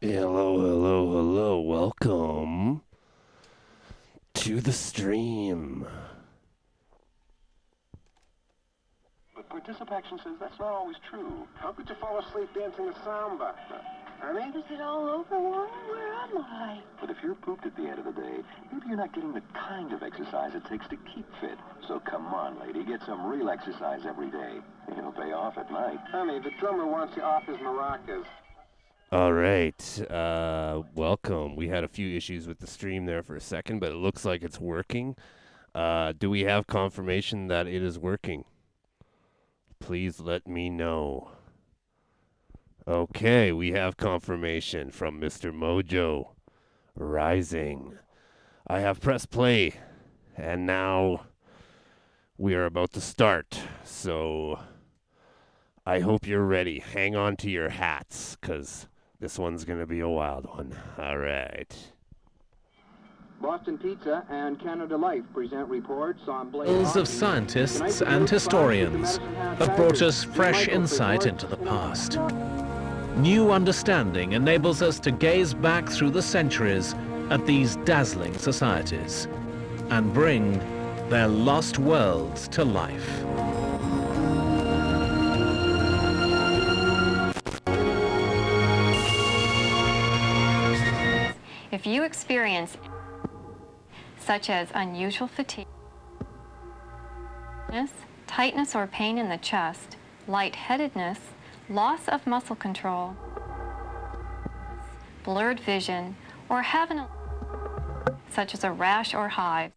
Hello, hello, hello. Welcome to the stream. But participation says that's not always true. How could you fall asleep dancing the samba? Honey? Is it all over, Warren? Where am I? But if you're pooped at the end of the day, maybe you're not getting the kind of exercise it takes to keep fit. So come on, lady, get some real exercise every day. It'll pay off at night. Honey, the drummer wants you off his maracas. All right. Welcome. We had a few issues with the stream there for a second, but it looks like it's working. Do we have confirmation that it is working? Please let me know. Okay, we have confirmation from Mr. Mojo Rising. I have pressed play, and now we are about to start. So I hope you're ready. Hang on to your hats, because this one's going to be a wild one. All right. Boston Pizza and Canada Life present reports on Tales of scientists and historians have brought us fresh insight into the past. New understanding enables us to gaze back through the centuries at these dazzling societies and bring their lost worlds to life. If you experience such as unusual fatigue, tightness or pain in the chest, lightheadedness, loss of muscle control, blurred vision, or have an such as a rash or hive,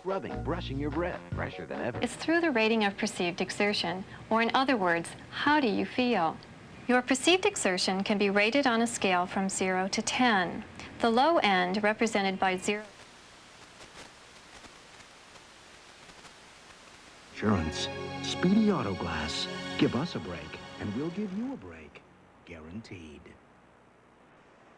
Rubbing, brushing your breath, fresher than ever. it's through the rating of perceived exertion, or in other words, how do you feel? Your perceived exertion can be rated on a scale from 0 to 10. The low end, represented by 0. Insurance. Speedy Auto Glass. Give us a break, and we'll give you a break. Guaranteed.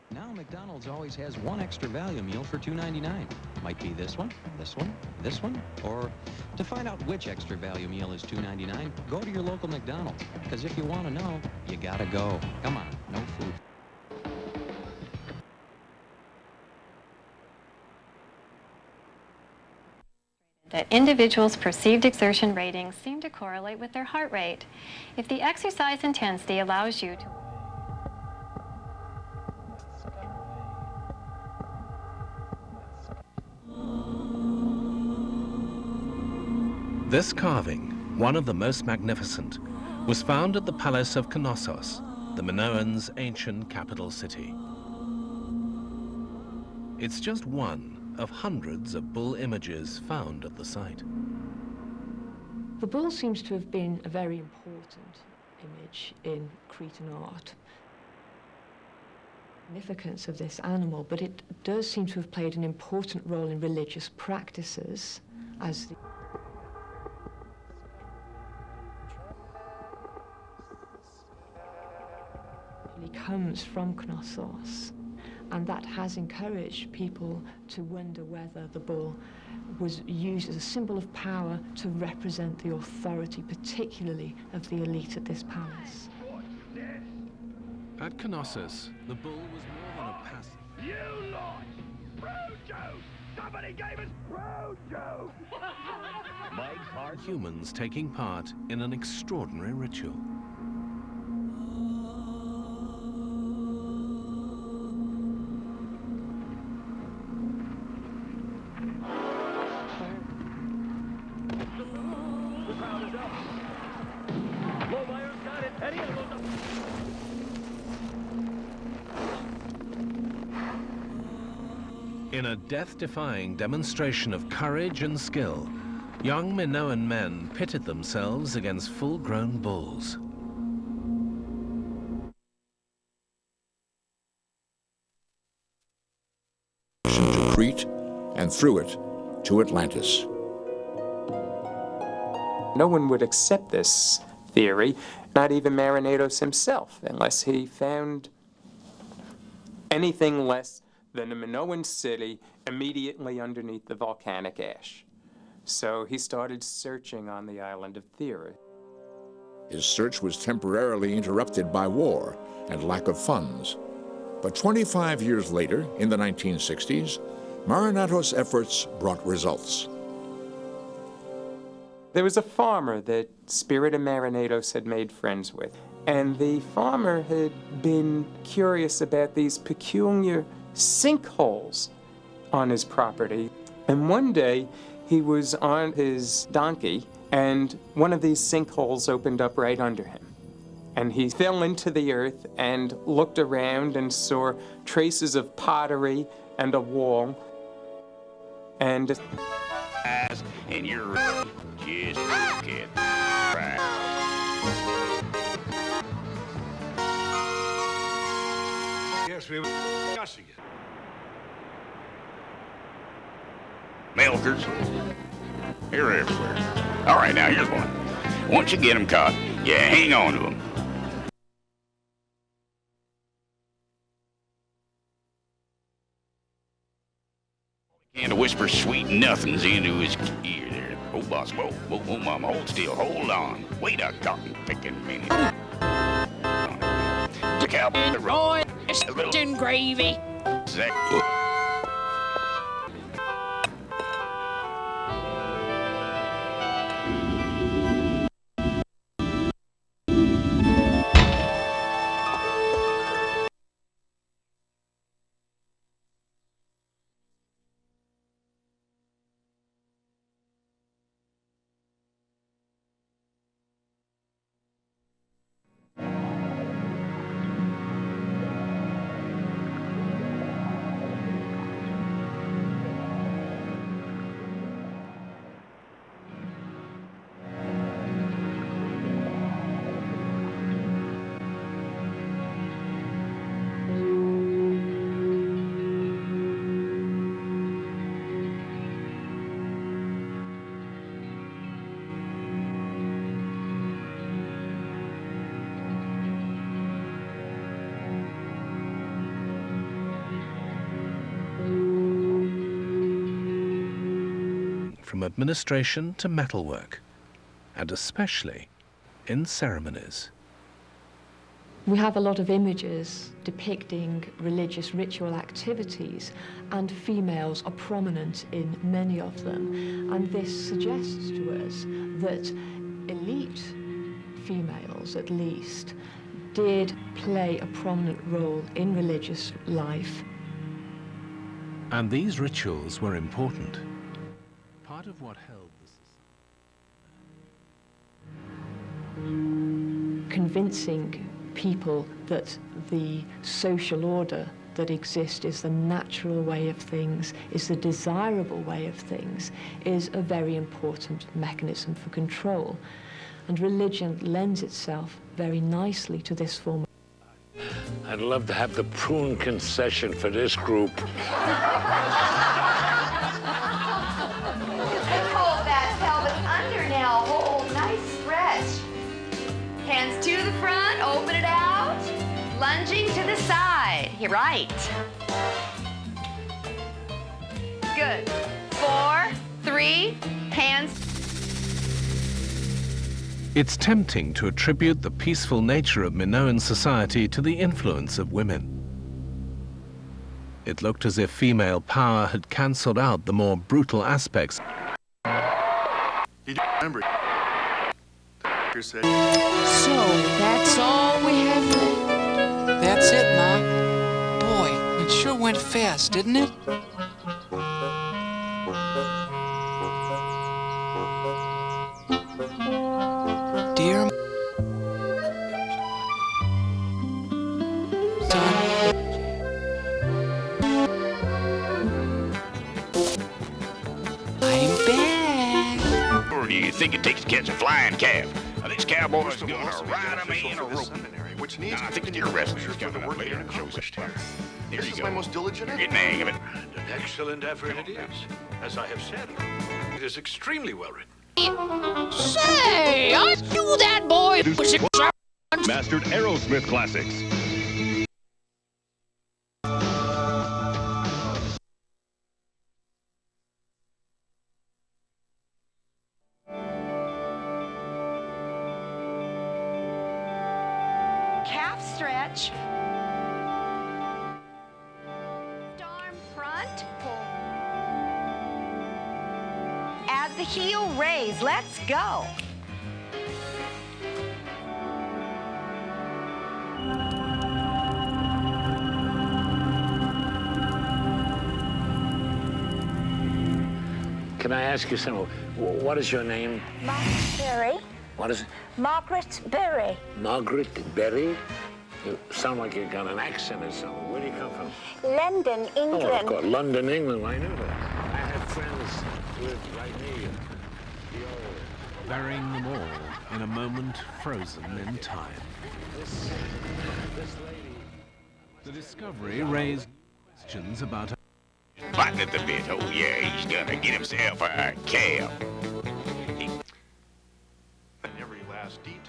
Now McDonald's always has one extra value meal for $2.99. Might be this one, this one, this one, or to find out which extra value meal is $2.99, go to your local McDonald's. Because if you want to know, you gotta go. Come on, no food. That individuals' perceived exertion ratings seem to correlate with their heart rate. If the exercise intensity allows you to This carving, one of the most magnificent, was found at the Palace of Knossos, the Minoans' ancient capital city. It's just one of hundreds of bull images found at the site. The bull seems to have been a very important image in Cretan art. Significance of this animal, but it does seem to have played an important role in religious practices as the comes from Knossos, and that has encouraged people to wonder whether the bull was used as a symbol of power to represent the authority, particularly of the elite at this palace. At Knossos, the bull was more than a passive. You lot! Projo! Somebody gave us Projo! Mike's hard. Humans taking part in an extraordinary ritual. In a death-defying demonstration of courage and skill, young Minoan men pitted themselves against full-grown bulls. To Crete and through it to Atlantis. No one would accept this theory, not even Marinados himself, unless he found anything less than a Minoan city immediately underneath the volcanic ash. So he started searching on the island of Thera. His search was temporarily interrupted by war and lack of funds. But 25 years later, in the 1960s, Marinatos' efforts brought results. There was a farmer that Spirit of Marinados had made friends with, and the farmer had been curious about these peculiar sinkholes on his property. And one day, he was on his donkey, and one of these sinkholes opened up right under him. And he fell into the earth and looked around and saw traces of pottery and a wall. And you're just get right. Yes, we were discussing it. Milkers, they're everywhere. All right, now here's one. Once you get them caught, you hang on to them. And to whisper sweet nothings into his ear there. Oh, boss, whoa, mama, hold still, hold on. Wait a cotton-picking minute. The cowboy, the roy, a little gravy. From administration to metalwork, and especially in ceremonies. We have a lot of images depicting religious ritual activities, and females are prominent in many of them. And this suggests to us that elite females, at least, did play a prominent role in religious life. And these rituals were important. Part of what held the convincing people that the social order that exists is the natural way of things, is the desirable way of things, is a very important mechanism for control. And religion lends itself very nicely to this form. I'd love to have the prune concession for this group. Hands to the front, open it out, lunging to the side. You're right. Good. 4, 3, hands. It's tempting to attribute the peaceful nature of Minoan society to the influence of women. It looked as if female power had cancelled out the more brutal aspects. Did you remember? So, that's all we have left? That's it, Ma. Boy, it sure went fast, didn't it? Dear you think it takes to catch a flying calf? Now, this cowboy's gonna ride me in a rope. Which needs I think your wrestling is coming up later. Here you go. my most diligent You're getting the hang of it. And an excellent effort it is. As I have said, it is extremely well written. Say, I knew that boy was Mastered Aerosmith classics. Calf stretch. Arm front pull. Add the heel raise. Let's go. Can I ask you something? What is your name? Margaret Berry. What is it? Margaret Berry. Margaret Berry? You sound like you've got an accent or something. Where do you come from? London, England. Oh, of course. London, England. I knew that. I have friends who live right near you. Burying them all in a moment frozen in time. This lady. The discovery raised questions about Button at the bit. Oh, yeah, he's gonna get himself a calf. In every last detail.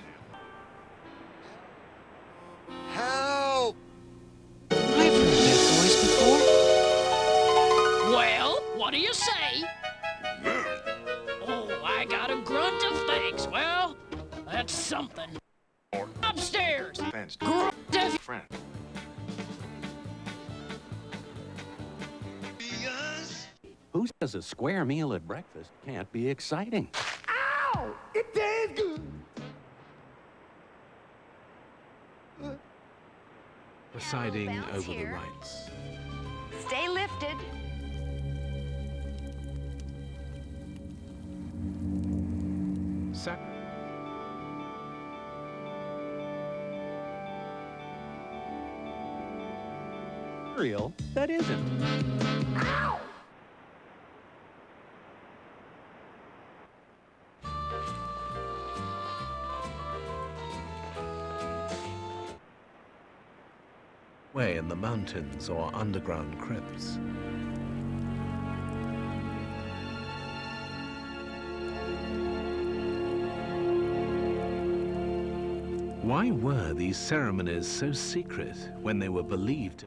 Help! I've heard that voice before. Well, what do you say? Oh, I got a grunt of thanks. Well, that's something. Upstairs. Grunt of Friend. Who says a square meal at breakfast can't be exciting? Ow! It tastes good. presiding Bounce over the here. rites. Stay lifted. Cereal that isn't. Ow! Way in the mountains or underground crypts. Why were these ceremonies so secret when they were believed?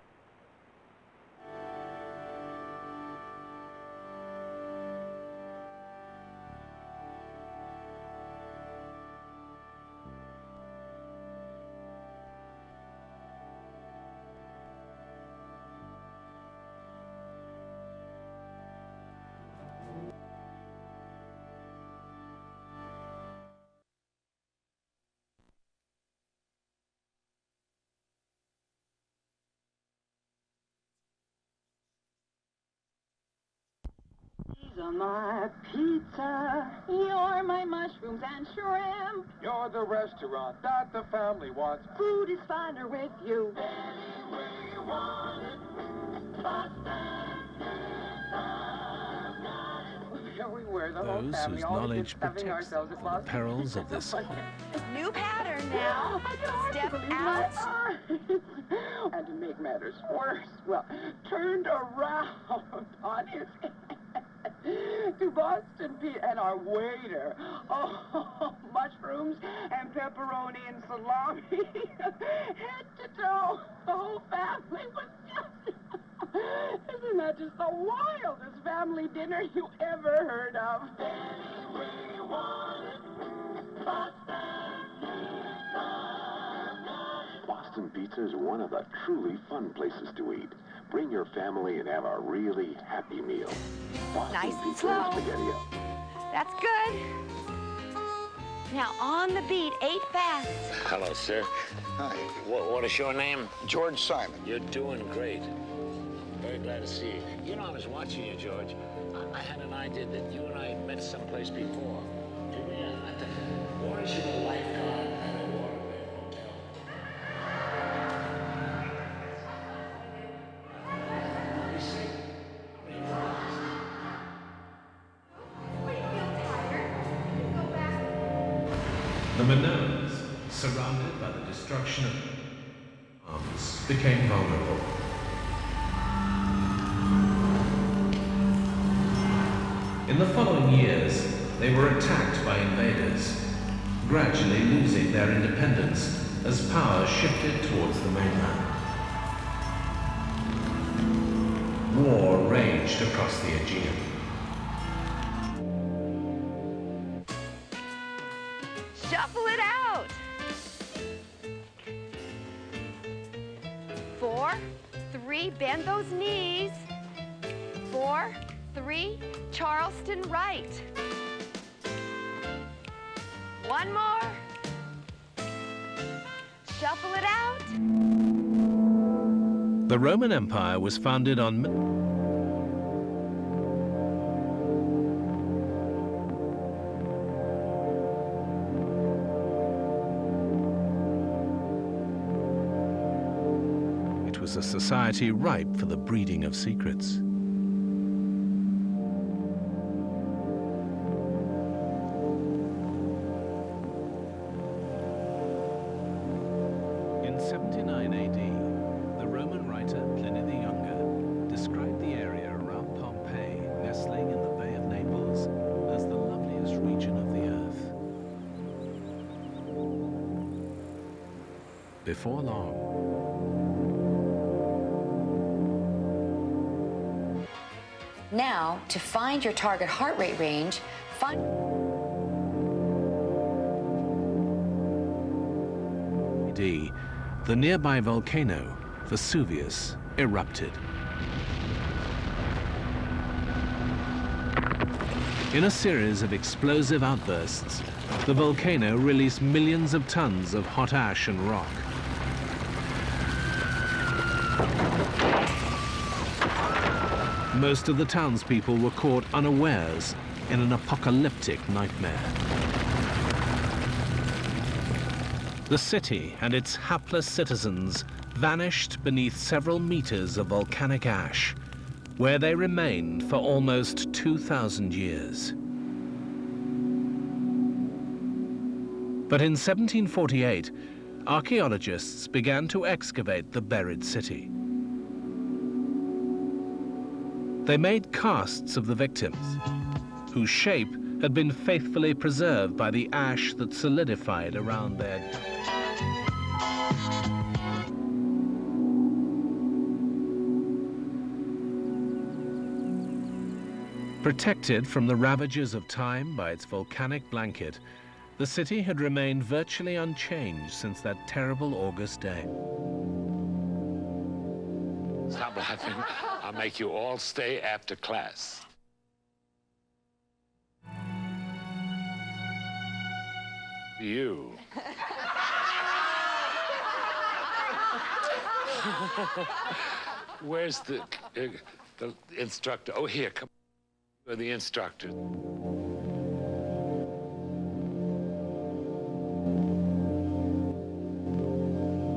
These are my pizza. You're my mushrooms and shrimp. You're the restaurant that the family wants. Food is finer with you. Here we were, the whole Those family, whose all knowledge stuffing protects them ourselves at from the Boston. perils of this New pattern now. Step out. And to make matters worse, well, turned around on his head to Boston Pete and our waiter. Oh, mushrooms and pepperoni and salami, head to toe. The whole family was just... Isn't that just the wildest family dinner you ever heard of? Boston Pizza is one of the truly fun places to eat. Bring your family and have a really happy meal. Boston Nice and Pizza slow. and Spaghetti. That's good. Now on the beat, 8 fast. Hello, sir. Hi. What is your name? George Simon. You're doing great. Very glad to see you. You know, I was watching you, George. I had an idea that you and I had met someplace before. Yeah, at the Orangeville Lifeguard at a Waterway Hotel. The Minoans, surrounded by the destruction of arms, became vulnerable. In the following years, they were attacked by invaders, gradually losing their independence as power shifted towards the mainland. War raged across the Aegean. Shuffle it out. 4, 3, bend those knees. 4, 3, Charleston right. 1 more. Shuffle it out. The Roman Empire was founded on It was a society ripe for the breeding of secrets. In 79 AD, the Roman writer Pliny the Younger described the area around Pompeii, nestling in the Bay of Naples, as the loveliest region of the earth. Before long, now, to find your target heart rate range, the nearby volcano, Vesuvius, erupted. In a series of explosive outbursts, the volcano released millions of tons of hot ash and rock. Most of the townspeople were caught unawares in an apocalyptic nightmare. The city and its hapless citizens vanished beneath several meters of volcanic ash, where they remained for almost 2,000 years. But in 1748, archaeologists began to excavate the buried city. They made casts of the victims, whose shape had been faithfully preserved by the ash that solidified around their... Protected from the ravages of time by its volcanic blanket, the city had remained virtually unchanged since that terrible August day. Stop laughing. I'll make you all stay after class. You. Where's the instructor? Oh, here, come. You're the instructor.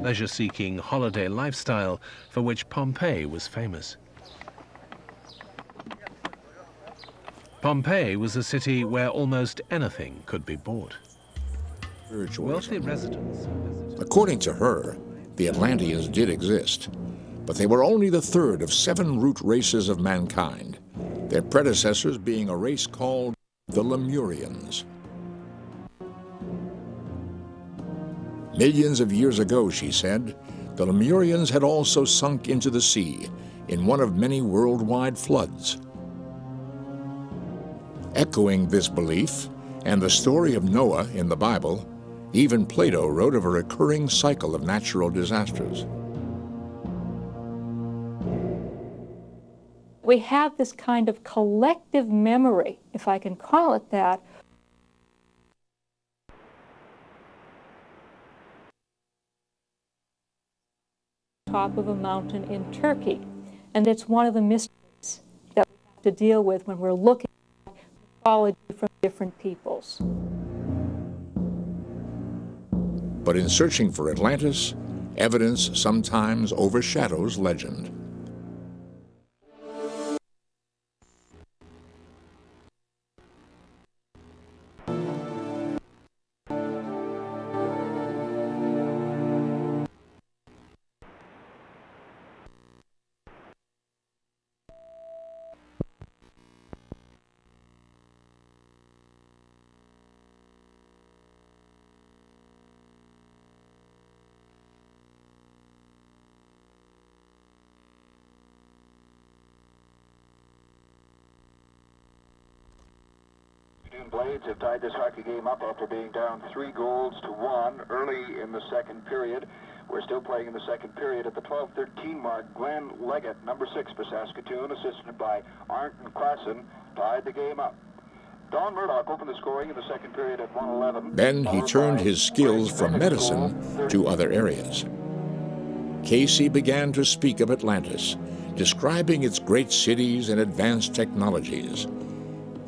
Leisure-seeking holiday lifestyle for which Pompeii was famous. Pompeii was a city where almost anything could be bought. Wealthy residents. According to her, the Atlanteans did exist, but they were only the third of 7 root races of mankind, their predecessors being a race called the Lemurians. Millions of years ago, she said, the Lemurians had also sunk into the sea in one of many worldwide floods. Echoing this belief and the story of Noah in the Bible, even Plato wrote of a recurring cycle of natural disasters. We have this kind of collective memory, if I can call it that, top of a mountain in Turkey. And it's one of the mysteries that we have to deal with when we're looking at mythology from different peoples. But in searching for Atlantis, evidence sometimes overshadows legend. Saskatoon Blades have tied this hockey game up after being down 3-1 early in the second period. We're still playing in the second period. At the 12:13 mark, Glenn Leggett, number 6 for Saskatoon, assisted by Arndt and Klassen, tied the game up. Don Murdoch opened the scoring in the second period at 1:11. Then he turned his skills from medicine to other areas. Casey began to speak of Atlantis, describing its great cities and advanced technologies.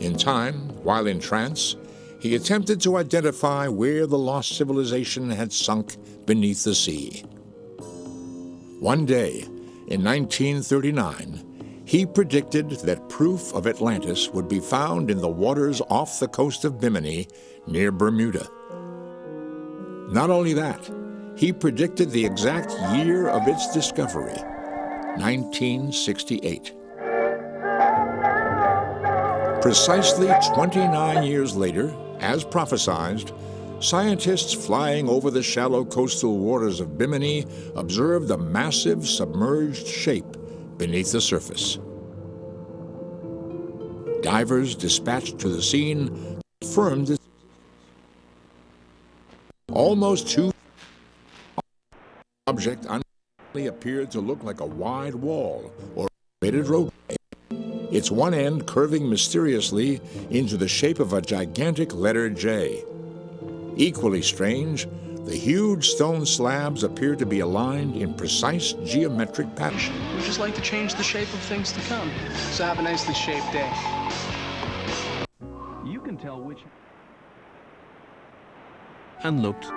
In time, while in trance, he attempted to identify where the lost civilization had sunk beneath the sea. One day, in 1939, he predicted that proof of Atlantis would be found in the waters off the coast of Bimini near Bermuda. Not only that, he predicted the exact year of its discovery, 1968. Precisely 29 years later, as prophesied, scientists flying over the shallow coastal waters of Bimini observed a massive submerged shape beneath the surface. Divers dispatched to the scene confirmed that almost 2 object unfortunately appeared to look like a wide wall or elevated roadway, its one end curving mysteriously into the shape of a gigantic letter J. Equally strange, the huge stone slabs appear to be aligned in precise geometric patterns. We just like to change the shape of things to come. So have a nicely shaped day. You can tell which... And looked.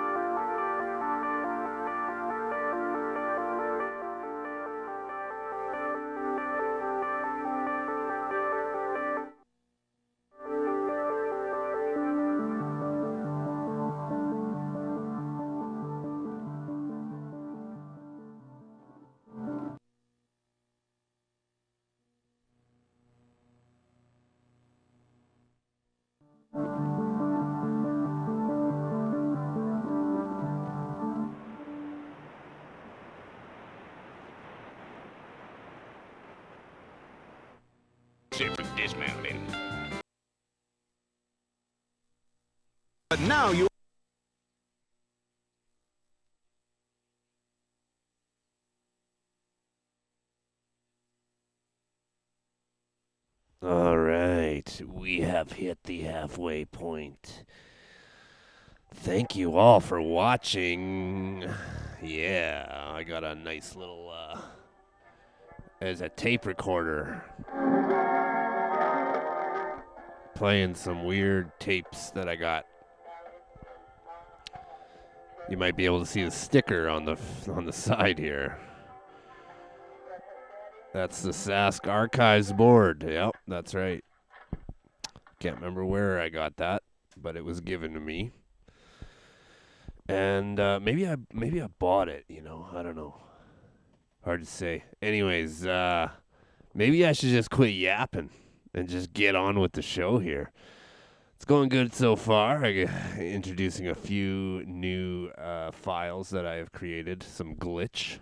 For dismounting. But now you... All right, we have hit the halfway point. Thank you all for watching. Yeah, I got a nice little, as a tape recorder. Playing some weird tapes that I got. You might be able to see the sticker on the side here. That's the Sask Archives board. Yep, that's right. Can't remember where I got that, but it was given to me. And maybe I bought it, you know. I don't know. Hard to say. Anyways, maybe I should just quit yapping and just get on with the show here. It's going good so far. Introducing a few new files that I have created, some glitch.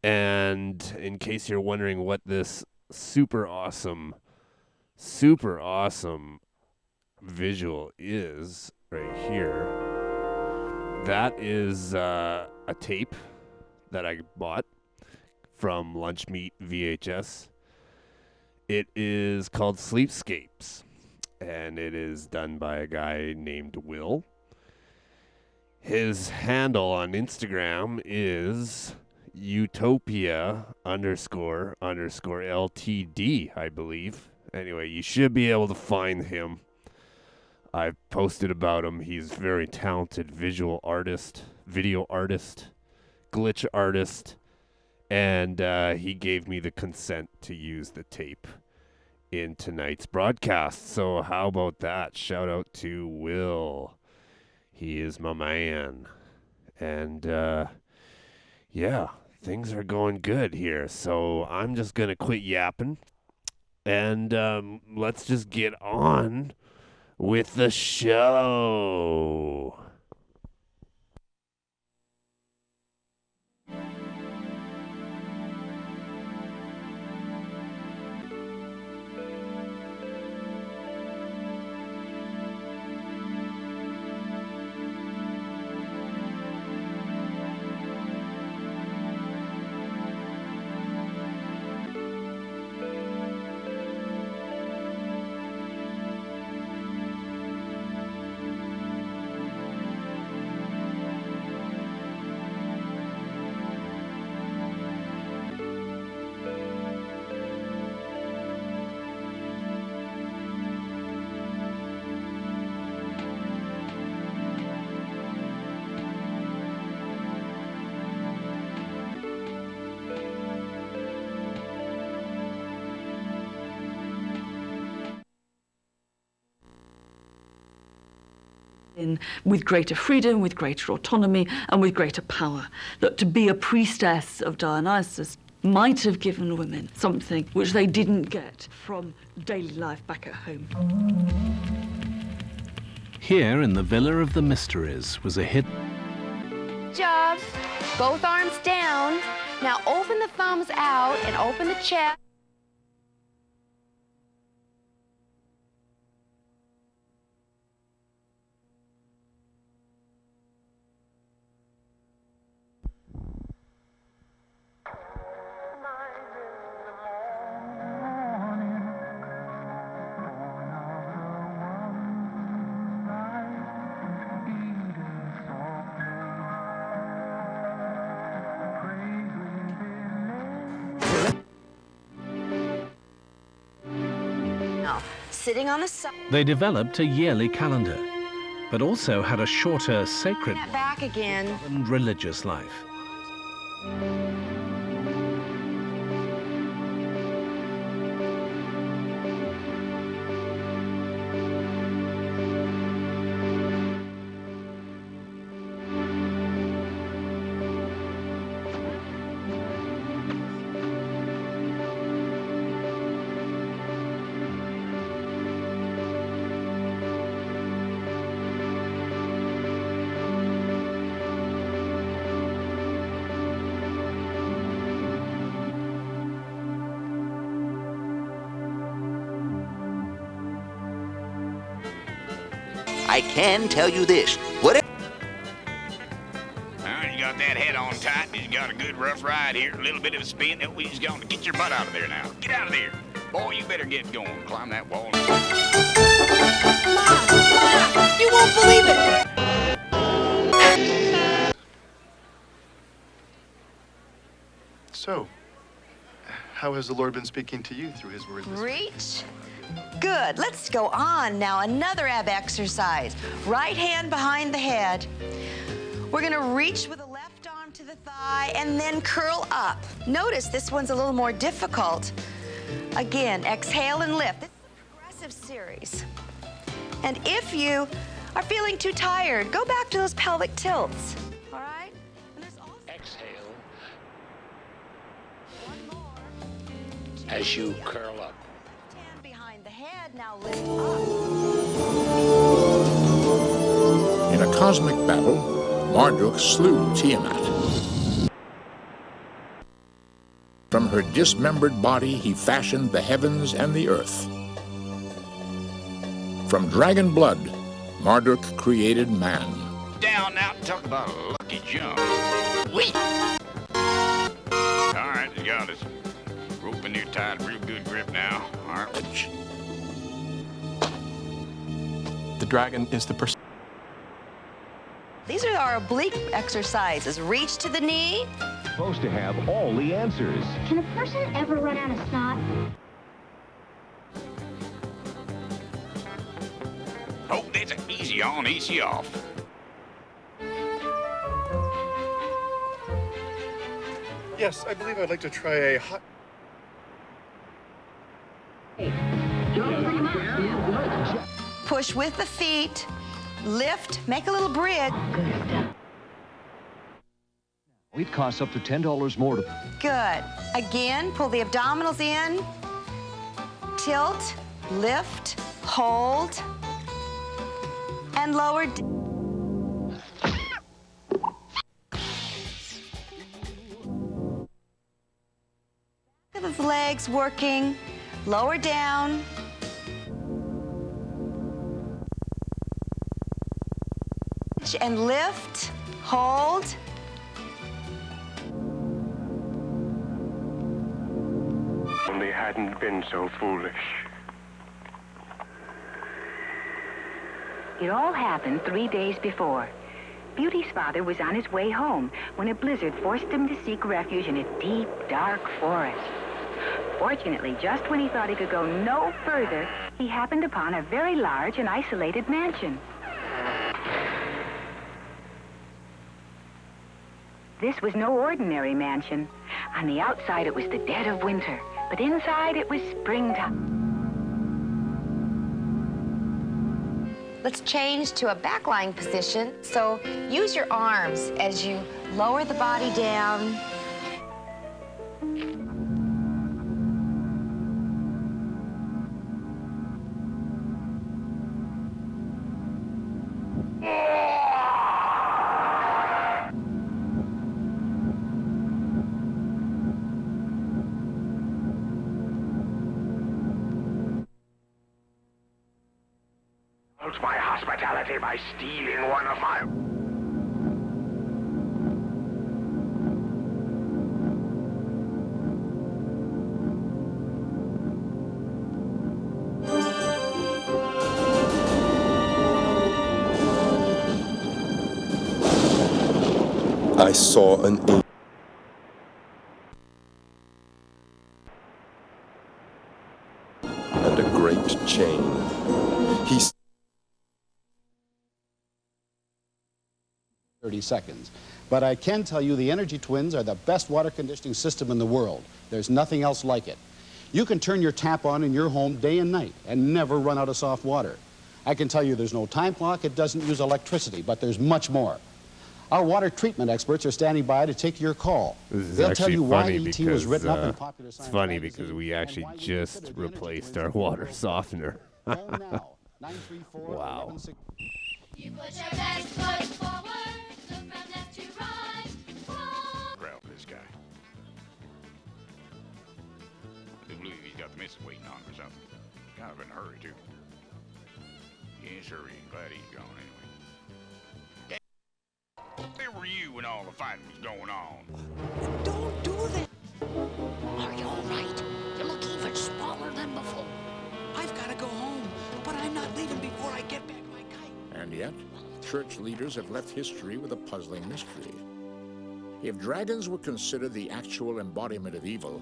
And in case you're wondering what this super awesome visual is right here, that is a tape that I bought from Lunch Meat VHS. It is called Sleepscapes, and it is done by a guy named Will. His handle on Instagram is utopia__LTD, I believe. Anyway, you should be able to find him. I've posted about him. He's a very talented visual artist, video artist, glitch artist, and he gave me the consent to use the tape in tonight's broadcast. So how about that? Shout out to Will. He is my man. And yeah, things are going good here. So I'm just going to quit yapping. And let's just get on with the show. with greater freedom, with greater autonomy, and with greater power. That to be a priestess of Dionysus might have given women something which they didn't get from daily life back at home. Here in the Villa of the Mysteries was a hidden... Job. Both arms down. Now open the thumbs out and open the chest. Sitting on the side. They developed a yearly calendar, but also had a shorter sacred Back again. and religious life. I can tell you this. Whatever. You got that head on tight. You got a good rough ride here. A little bit of a spin. Then we just going to get your butt out of there now. Get out of there. Boy, you better get going. Climb that wall. Mom, you won't believe it. So, how has the Lord been speaking to you through his word? Reach. Good. Let's go on now. Another ab exercise. Right hand behind the head. We're going to reach with the left arm to the thigh and then curl up. Notice this one's a little more difficult. Again, exhale and lift. This is a progressive series. And if you are feeling too tired, go back to those pelvic tilts. All right? And there's also... Exhale. One more. As you curl up. Behind the head, now lift up. In a cosmic battle, Marduk slew Tiamat. From her dismembered body, he fashioned the heavens and the earth. From dragon blood, Marduk created man. Down now. Talk about a lucky jump. Whee! All right, you got us. Rope in there tight, real good grip now. All right. The dragon is the person. These are our oblique exercises. Reach to the knee. Supposed to have all the answers. Can a person ever run out of snot? Oh, that's an easy on, easy off. Yes, I believe I'd like to try a hot... Push with the feet. Lift. Make a little bridge. It costs up to $10 more to... Good. Again, pull the abdominals in. Tilt. Lift. Hold. And lower. Look at the legs working. Lower down. And lift, hold. Only hadn't been so foolish. It all happened 3 days before. Beauty's father was on his way home when a blizzard forced him to seek refuge in a deep, dark forest. Fortunately, just when he thought he could go no further, he happened upon a very large and isolated mansion. This was no ordinary mansion. On the outside, it was the dead of winter, but inside, it was springtime. Let's change to a back lying position. So use your arms as you lower the body down. My hospitality by stealing one of my... I saw an angel. And a great chain. He 30 seconds. But I can tell you the Energy Twins are the best water conditioning system in the world. There's nothing else like it. You can turn your tap on in your home day and night and never run out of soft water. I can tell you there's no time clock, it doesn't use electricity, but there's much more. Our water treatment experts are standing by to take your call. They'll tell you why ET was written up in popular science. It's funny because we actually just replaced our water softener. Wow. You put your best foot forward, look from left to right. Grab this guy. I do believe he's got the missus waiting on him or something. Kind of in a hurry, too. Yes, sir, he's glad he's gone anyway. Where were you when all the fighting was going on? Don't do that. Are you all right? You look even smaller than before. I've got to go home, but I'm not leaving before I get back my kite. And yet, church leaders have left history with a puzzling mystery. If dragons were considered the actual embodiment of evil,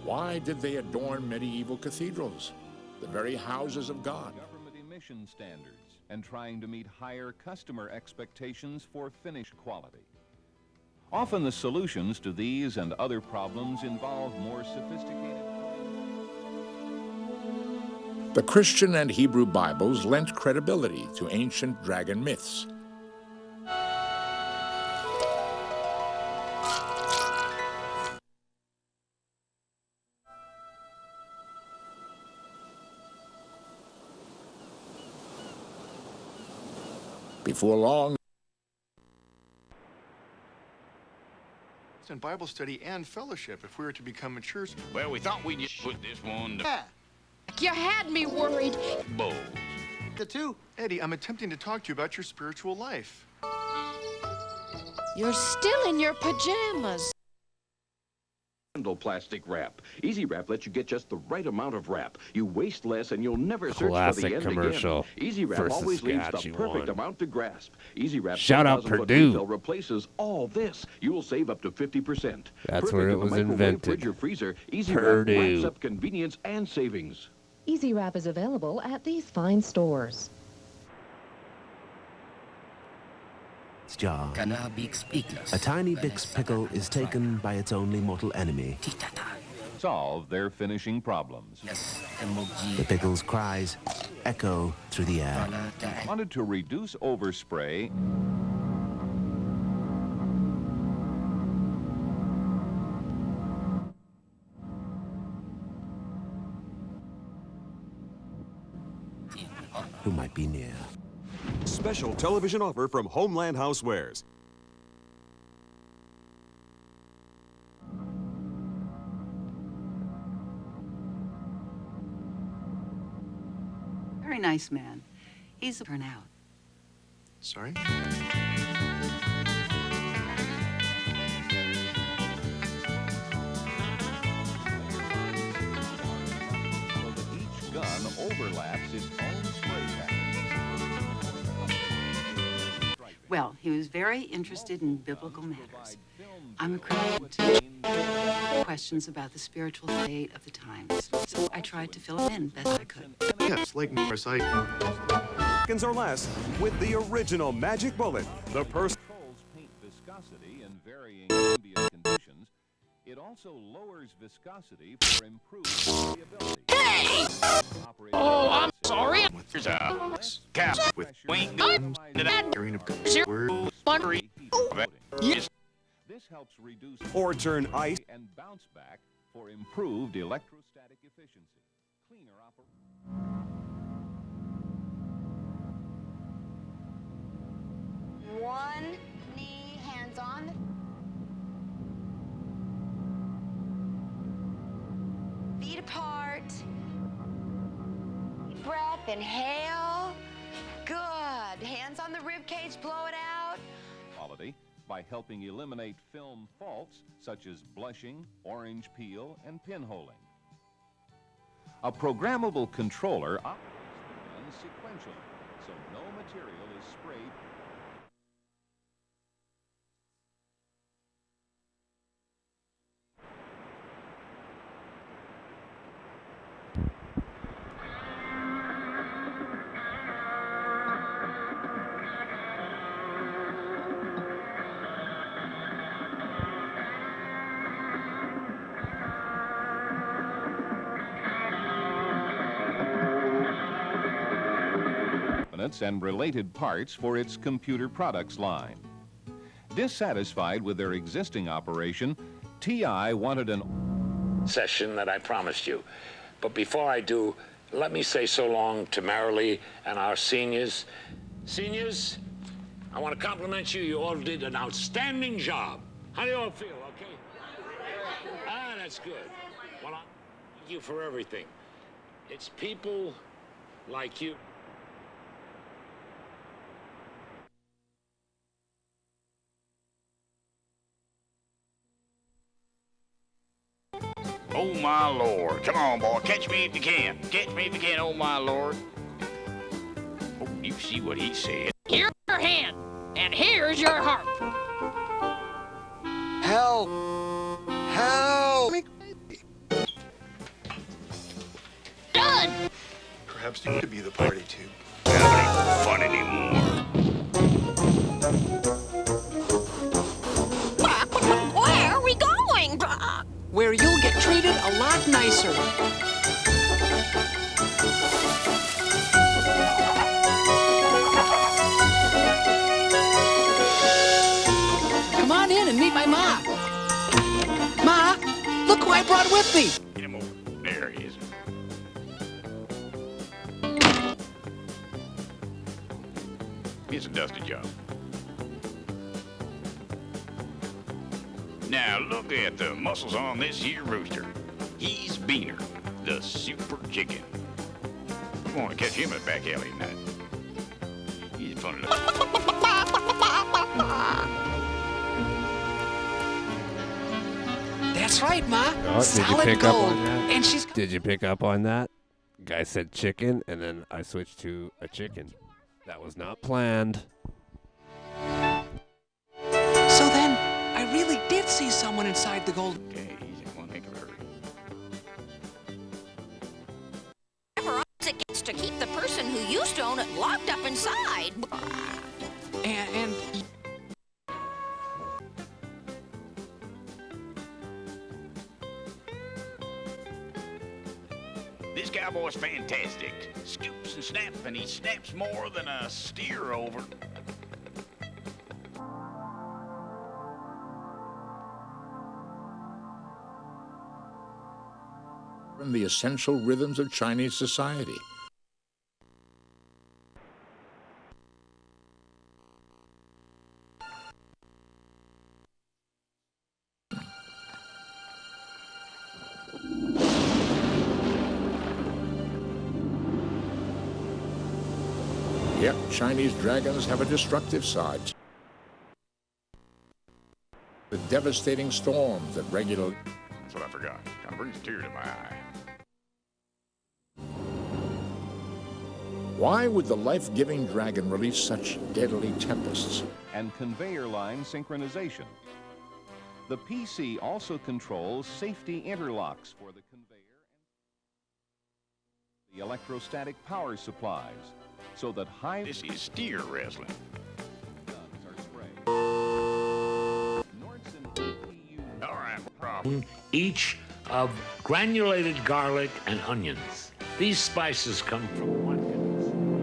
why did they adorn medieval cathedrals, the very houses of God? Government emission standards and trying to meet higher customer expectations for finish quality. Often the solutions to these and other problems involve more sophisticated... The Christian and Hebrew Bibles lent credibility to ancient dragon myths. Before long, in Bible study and fellowship if we were to become mature. Well, we thought we'd just put this one to... Yeah. You had me worried. Bulls. The two. Eddie, I'm attempting to talk to you about your spiritual life. You're still in your pajamas. Handle plastic wrap. Easy Wrap lets you get just the right amount of wrap. You waste less and you'll never search for Classic the end commercial again. Easy Wrap for always leaves the Saskatchewan. perfect amount to grasp. Easy Wrap Shout out 10,000 foot Purdue. refill replaces all this. You will save up to 50%. That's where it was invented. Fridge or freezer, Easy Wrap Purdue. wraps up convenience and savings. Easy Wrap is available at these fine stores. Jar. A tiny Bix pickle is taken by its only mortal enemy. Solve their finishing problems. The pickle's cries echo through the air. Wanted to reduce overspray? Who might be near. Special television offer from Homeland Housewares. Very nice man. He's a turnout. Sorry? Each gun overlaps its own spray pattern. Well, he was very interested in biblical matters. I'm a Christian too. Questions about the spiritual state of the times. So I tried to fill it in best I could. Yes, like Morris, Seconds or less with the original Magic Bullet. The person Paint viscosity in varying ambient conditions. It also lowers viscosity for improved variability. Hey! Oh, I'm sorry. Here's a cow with wing gums and a green of Yes. This helps reduce Or turn ice and bounce back for improved electrostatic efficiency. Cleaner One knee, hands on the feet apart. Deep breath, inhale. Good. Hands on the rib cage, blow it out. quality by helping eliminate film faults such as blushing, orange peel, and pinholing. A programmable controller operates the gun sequentially, so no material is sprayed. And related parts for its computer products line. Dissatisfied with their existing operation, TI wanted an session that I promised you. But before I do, let me say so long to Marilee and our seniors. Seniors, I want to compliment you. You all did an outstanding job. How do you all feel, okay? Ah, that's good. Well, I thank you for everything. It's people like you. Oh, my Lord. Come on, boy. Catch me if you can. Catch me if you can, oh, my Lord. Oh, you see what he said. Here's your hand, and here's your heart. Help! Help! Done! Perhaps you could be the party too. That ain't fun anymore. Where are we going? Where you'll get treated a lot nicer. Come on in and meet my ma. Ma, look who I brought with me. Get him over. There he is. It's a dusty job. Now look at the muscles on this here rooster. He's Beaner, the super chicken. You want to catch him at back alley tonight. He's fun enough. That's right, Ma. Oh, did you Solid pick up gold. on that? And she's Did you pick up on that? Guy said chicken, and then I switched to a chicken. That was not planned. So then, I really did see someone inside the gold. Okay, he's in one heck of a hurry. Whatever odds it gets to keep the person who used to own it locked up inside. And This cowboy's fantastic. Scoops and snaps, and he snaps more than a steer over. From the essential rhythms of Chinese society. Yep, Chinese dragons have a destructive side. The devastating storms that regularly... That's what I forgot. Kind of brings a tear to my eye. Why would the life-giving dragon release such deadly tempests? And conveyor line synchronization. The PC also controls safety interlocks for the conveyor and the electrostatic power supplies, so that high... This is steer wrestling. Guns are sprayed. All right, problem. Each of granulated garlic and onions. These spices come from Watkins.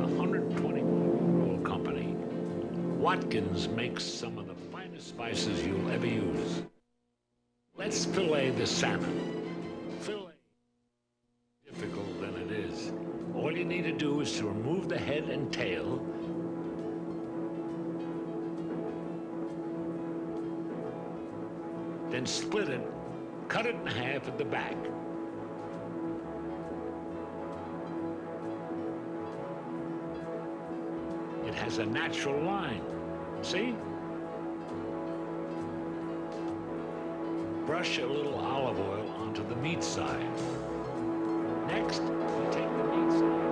Watkins makes some of the finest spices you'll ever use. Let's fillet the salmon. Fillet is difficult than it is. All you need to do is to remove the head and tail. Then split it, cut it in half at the back. It has a natural line. See? Brush a little olive oil onto the meat side. Next, we take the meat side.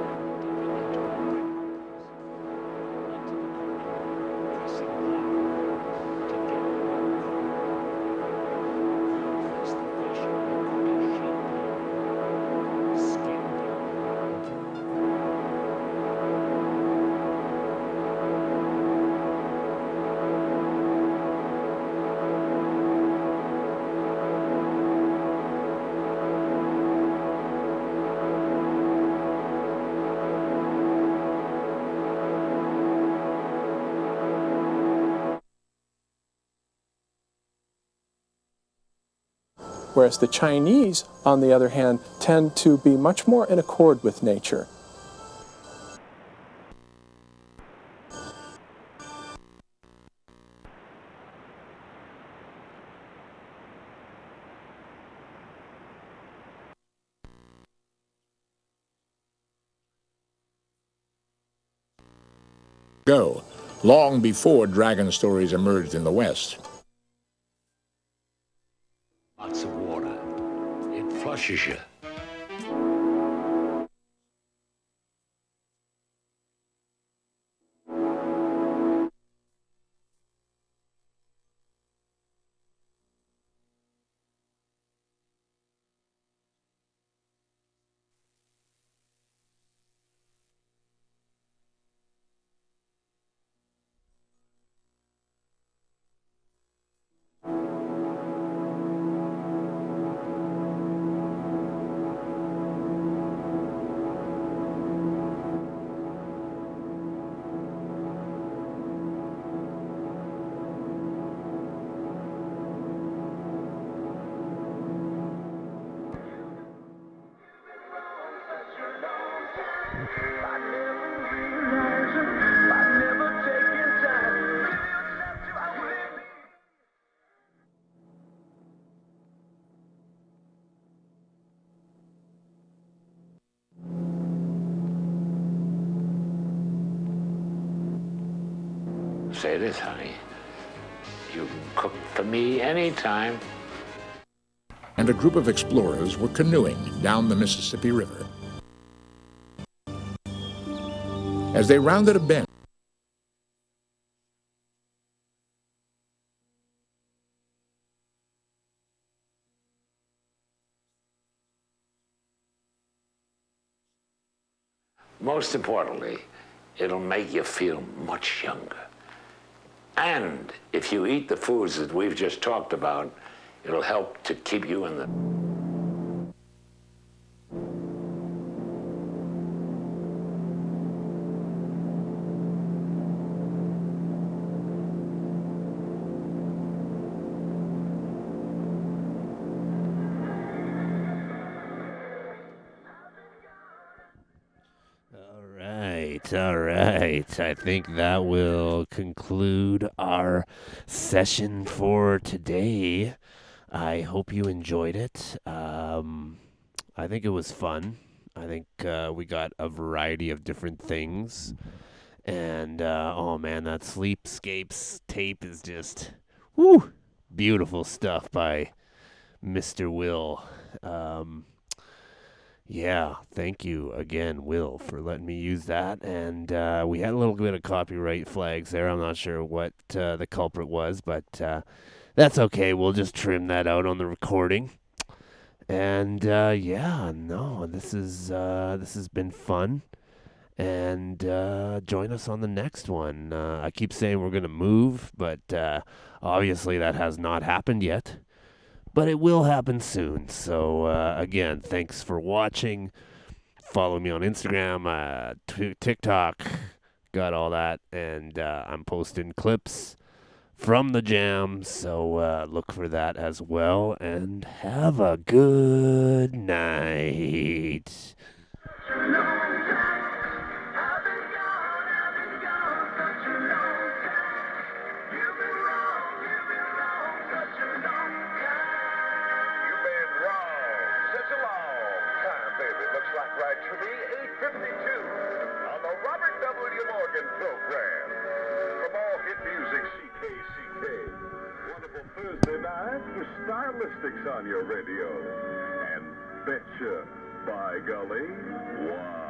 Whereas the Chinese, on the other hand, tend to be much more in accord with nature. Go, long before dragon stories emerged in the West. Lots of water. It flushes you. Say this, honey. You can cook for me anytime. And a group of explorers were canoeing down the Mississippi River. As they rounded a bend, Most importantly, it'll make you feel much younger. And if you eat the foods that we've just talked about, it'll help to keep you in the... All right. I think that will conclude our session for today. I hope you enjoyed it. I think it was fun. I think we got a variety of different things. And, oh man, that Sleepscapes tape is just, woo, beautiful stuff by Mr. Will. Yeah, thank you again, Will, for letting me use that. And we had a little bit of copyright flags there. I'm not sure what the culprit was, but that's okay. We'll just trim that out on the recording. And yeah, no, this has been fun. And join us on the next one. I keep saying we're gonna move, but obviously that has not happened yet. But it will happen soon. So, again, thanks for watching. Follow me on Instagram, TikTok. got all that, and I'm posting clips from the jam, so look for that as well, and have a good night. Right to me, 8:52 on the Robert W. Morgan program. From all hit music, CKCK. Wonderful Thursday night for Stylistics on your radio. And betcha, by golly, wow.